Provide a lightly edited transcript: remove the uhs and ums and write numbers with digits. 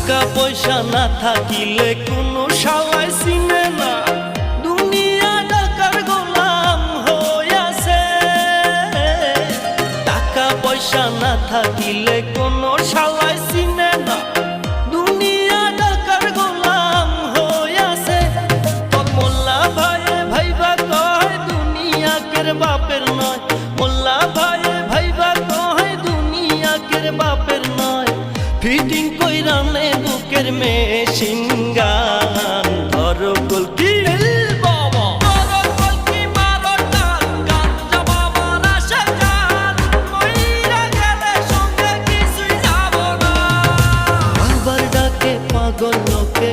টাকা পয়সা না থাকিলে কোনো শালায় চিনে না, দুনিয়া টাকার গোলাম হইয়াছে। টাকা পয়সা না থাকিলে কোনো শালায় চিনে না, দুনিয়া টাকার গোলাম হইয়াছে। তোর মোল্লা ভাইয়ে ভাইবা কয় দুনিয়া কের বাপের নয়, মোল্লা ভাইয়ে ভাইবা কয় দুনিয়া কের বাপের নয়। ফিটিং কইরা নে বুকের মেশিন গান, ধরো কলকি বাবা, ধরো কলকি মারো টান, গাঞ্জা বাবার আশা গান, মইরা গেলে সঙ্গে কিছুই যাব না। আবার ডাকে পাগল লোকে